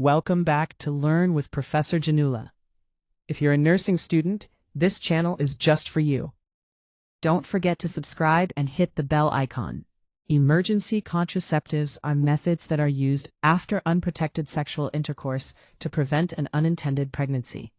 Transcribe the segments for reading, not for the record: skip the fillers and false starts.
Welcome back to Learn with Professor Janula. If you're a nursing student, this channel is just for you. Don't forget to subscribe and hit the bell icon. Emergency contraceptives are methods that are used after unprotected sexual intercourse to prevent an unintended pregnancy.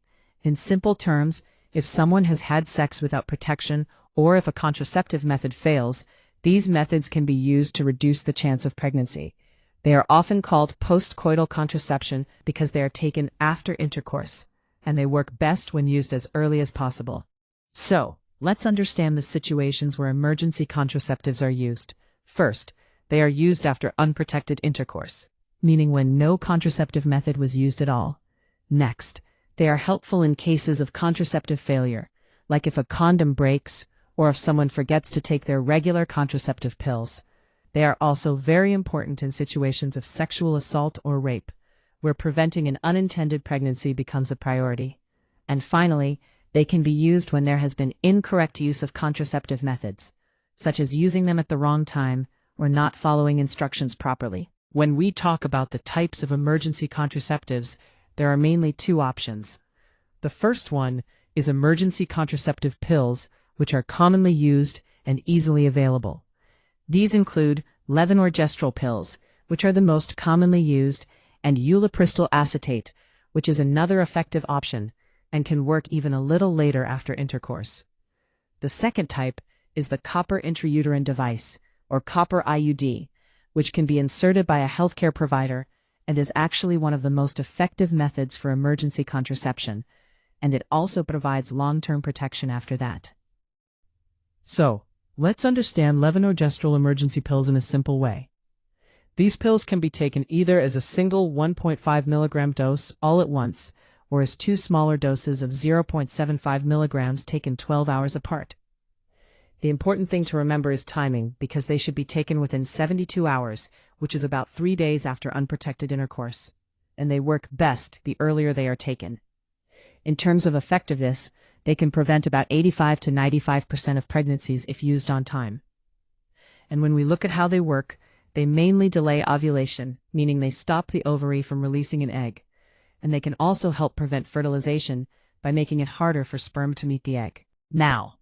In simple terms, if someone has had sex without protection or if a contraceptive method fails, these methods can be used to reduce the chance of pregnancy. They are often called postcoital contraception because they are taken after intercourse, and they work best when used as early as possible. So, let's understand the situations where emergency contraceptives are used. First, they are used after unprotected intercourse, meaning when no contraceptive method was used at all. Next, they are helpful in cases of contraceptive failure, like if a condom breaks or if someone forgets to take their regular contraceptive pills. They are also very important in situations of sexual assault or rape, where preventing an unintended pregnancy becomes a priority. And finally, they can be used when there has been incorrect use of contraceptive methods, such as using them at the wrong time or not following instructions properly. When we talk about the types of emergency contraceptives, there are mainly two options. The first one is emergency contraceptive pills, which are commonly used and easily available. These include levonorgestrel pills, which are the most commonly used, and ulipristal acetate, which is another effective option and can work even a little later after intercourse. The second type is the copper intrauterine device, or copper IUD, which can be inserted by a healthcare provider and is actually one of the most effective methods for emergency contraception, and it also provides long-term protection after that. So, let's understand levonorgestrel emergency pills in a simple way. These pills can be taken either as a single 1.5 milligram dose all at once, or as two smaller doses of 0.75 milligrams taken 12 hours apart. The important thing to remember is timing, because they should be taken within 72 hours, which is about 3 days after unprotected intercourse, and they work best the earlier they are taken. In terms of effectiveness, they can prevent about 85 to 95% of pregnancies if used on time. And when we look at how they work, they mainly delay ovulation, meaning they stop the ovary from releasing an egg, and they can also help prevent fertilization by making it harder for sperm to meet the egg. Now,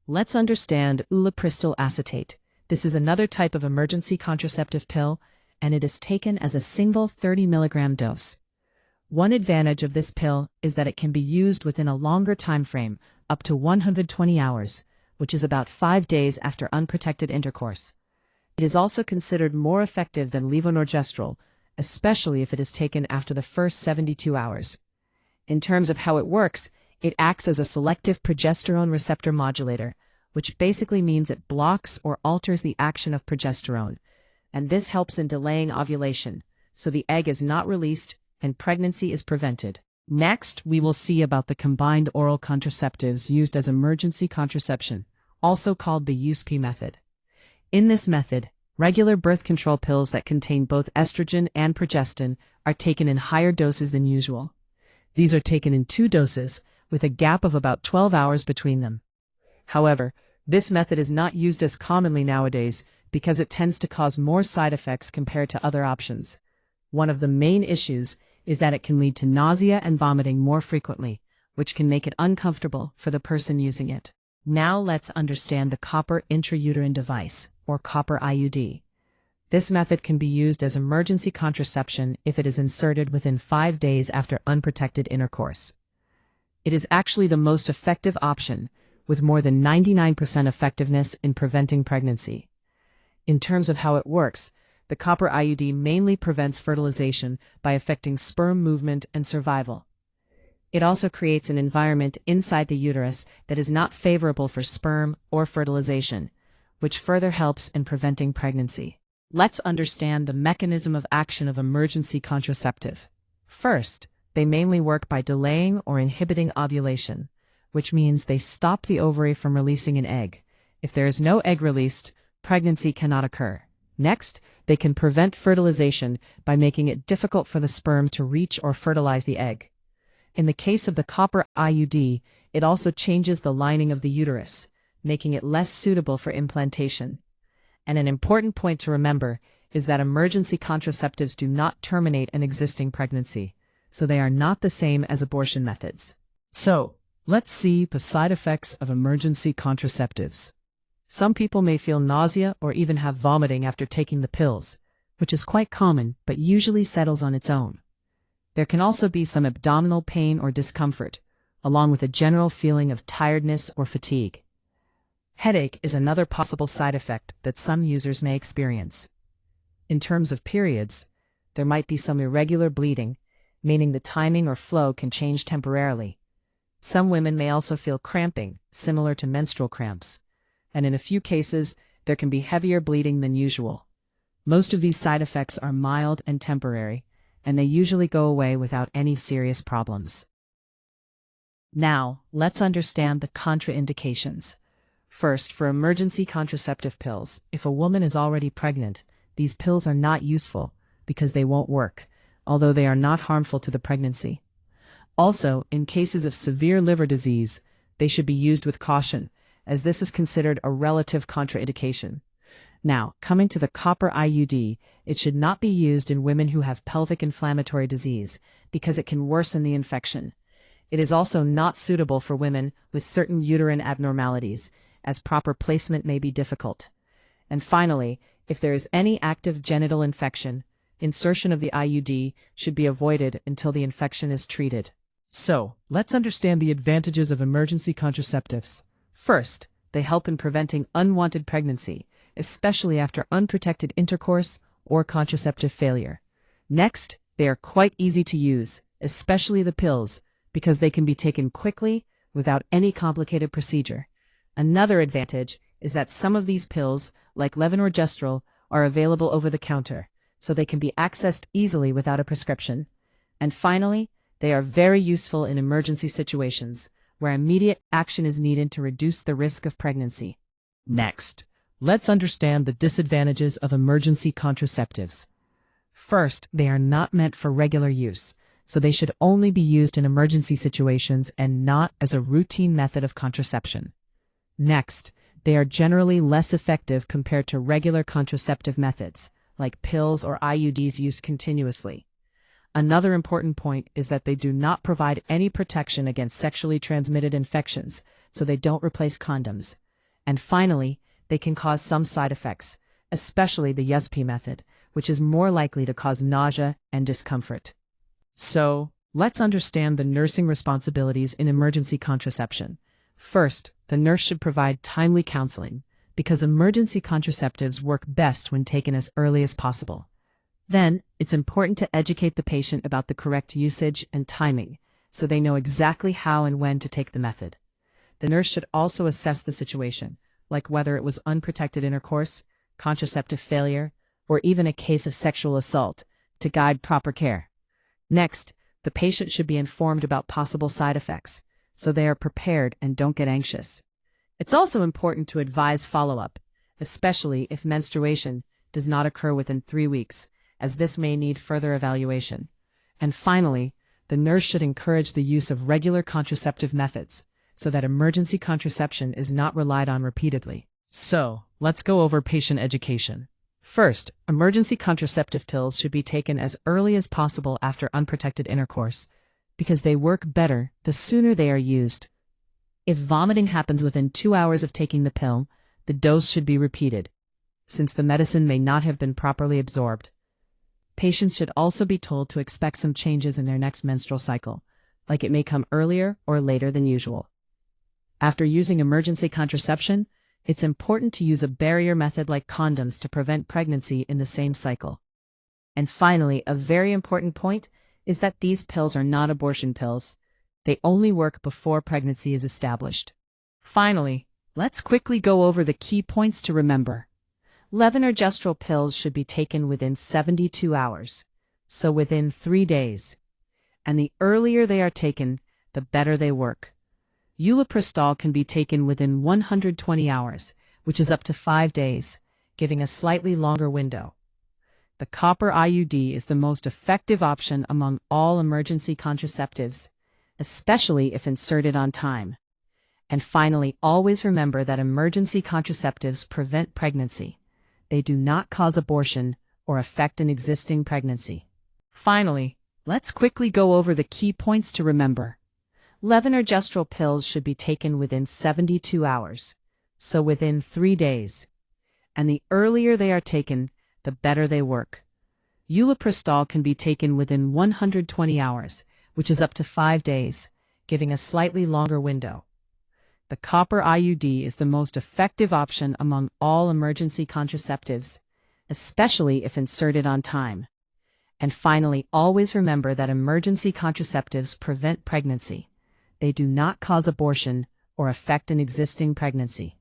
let's understand ulipristal acetate. This is another type of emergency contraceptive pill, and it is taken as a single 30 milligram dose. One advantage of this pill is that it can be used within a longer time frame, up to 120 hours, which is about 5 days after unprotected intercourse. It is also considered more effective than levonorgestrel, especially if it is taken after the first 72 hours. In terms of how it works, it acts as a selective progesterone receptor modulator, which basically means it blocks or alters the action of progesterone, and this helps in delaying ovulation, so the egg is not released and pregnancy is prevented. Next, we will see about the combined oral contraceptives used as emergency contraception, also called the USP method. In this method, regular birth control pills that contain both estrogen and progestin are taken in higher doses than usual. These are taken in 2 doses, with a gap of about 12 hours between them. However, this method is not used as commonly nowadays because it tends to cause more side effects compared to other options. One of the main issues is that it can lead to nausea and vomiting more frequently, which can make it uncomfortable for the person using it. Now let's understand the copper intrauterine device, or copper IUD. This method can be used as emergency contraception if it is inserted within 5 days after unprotected intercourse. It is actually the most effective option, with more than 99% effectiveness in preventing pregnancy. In terms of how it works, the copper IUD mainly prevents fertilization by affecting sperm movement and survival. It also creates an environment inside the uterus that is not favorable for sperm or fertilization, which further helps in preventing pregnancy. Let's understand the mechanism of action of emergency contraceptive. First, they mainly work by delaying or inhibiting ovulation, which means they stop the ovary from releasing an egg. If there is no egg released, pregnancy cannot occur. Next, they can prevent fertilization by making it difficult for the sperm to reach or fertilize the egg. In the case of the copper IUD, it also changes the lining of the uterus, making it less suitable for implantation. And an important point to remember is that emergency contraceptives do not terminate an existing pregnancy, so they are not the same as abortion methods. So, let's see the side effects of emergency contraceptives. Some people may feel nausea or even have vomiting after taking the pills, which is quite common but usually settles on its own. There can also be some abdominal pain or discomfort, along with a general feeling of tiredness or fatigue. Headache is another possible side effect that some users may experience. In terms of periods, there might be some irregular bleeding, meaning the timing or flow can change temporarily. Some women may also feel cramping, similar to menstrual cramps, and in a few cases, there can be heavier bleeding than usual. Most of these side effects are mild and temporary, and they usually go away without any serious problems. Now, let's understand the contraindications. First, for emergency contraceptive pills, if a woman is already pregnant, these pills are not useful because they won't work, although they are not harmful to the pregnancy. Also, in cases of severe liver disease, they should be used with caution, as this is considered a relative contraindication. Now, coming to the copper IUD, it should not be used in women who have pelvic inflammatory disease because it can worsen the infection. It is also not suitable for women with certain uterine abnormalities, as proper placement may be difficult. And finally, if there is any active genital infection, insertion of the IUD should be avoided until the infection is treated. So, let's understand the advantages of emergency contraceptives. First, they help in preventing unwanted pregnancy, especially after unprotected intercourse or contraceptive failure. Next, they are quite easy to use, especially the pills, because they can be taken quickly without any complicated procedure. Another advantage is that some of these pills, like levonorgestrel, are available over the counter, so they can be accessed easily without a prescription. And finally, they are very useful in emergency situations, where immediate action is needed to reduce the risk of pregnancy. Next, let's understand the disadvantages of emergency contraceptives. First, they are not meant for regular use, so they should only be used in emergency situations and not as a routine method of contraception. Next, they are generally less effective compared to regular contraceptive methods, like pills or IUDs used continuously. Another important point is that they do not provide any protection against sexually transmitted infections, so they don't replace condoms. And finally, they can cause some side effects, especially the USP method, which is more likely to cause nausea and discomfort. So, let's understand the nursing responsibilities in emergency contraception. First, the nurse should provide timely counseling, because emergency contraceptives work best when taken as early as possible. Then, it's important to educate the patient about the correct usage and timing, so they know exactly how and when to take the method. The nurse should also assess the situation, like whether it was unprotected intercourse, contraceptive failure, or even a case of sexual assault, to guide proper care. Next, the patient should be informed about possible side effects, so they are prepared and don't get anxious. It's also important to advise follow-up, especially if menstruation does not occur within 3 weeks, as this may need further evaluation. And finally, the nurse should encourage the use of regular contraceptive methods, so that emergency contraception is not relied on repeatedly. So, let's go over patient education. First, emergency contraceptive pills should be taken as early as possible after unprotected intercourse, because they work better the sooner they are used. If vomiting happens within 2 hours of taking the pill, the dose should be repeated, since the medicine may not have been properly absorbed. Patients should also be told to expect some changes in their next menstrual cycle, like it may come earlier or later than usual. After using emergency contraception, it's important to use a barrier method like condoms to prevent pregnancy in the same cycle. And finally, a very important point is that these pills are not abortion pills. They only work before pregnancy is established. Finally, let's quickly go over the key points to remember. Levonorgestrel pills should be taken within 72 hours, so within 3 days. And the earlier they are taken, the better they work. Ulipristal can be taken within 120 hours, which is up to 5 days, giving a slightly longer window. The copper IUD is the most effective option among all emergency contraceptives, especially if inserted on time. And finally, always remember that emergency contraceptives prevent pregnancy. They do not cause abortion or affect an existing pregnancy. Finally, let's quickly go over the key points to remember. Levonorgestrel pills should be taken within 72 hours, so within 3 days. And the earlier they are taken, the better they work. Ulipristal can be taken within 120 hours, which is up to 5 days, giving a slightly longer window. The copper IUD is the most effective option among all emergency contraceptives, especially if inserted on time. And finally, always remember that emergency contraceptives prevent pregnancy. They do not cause abortion or affect an existing pregnancy.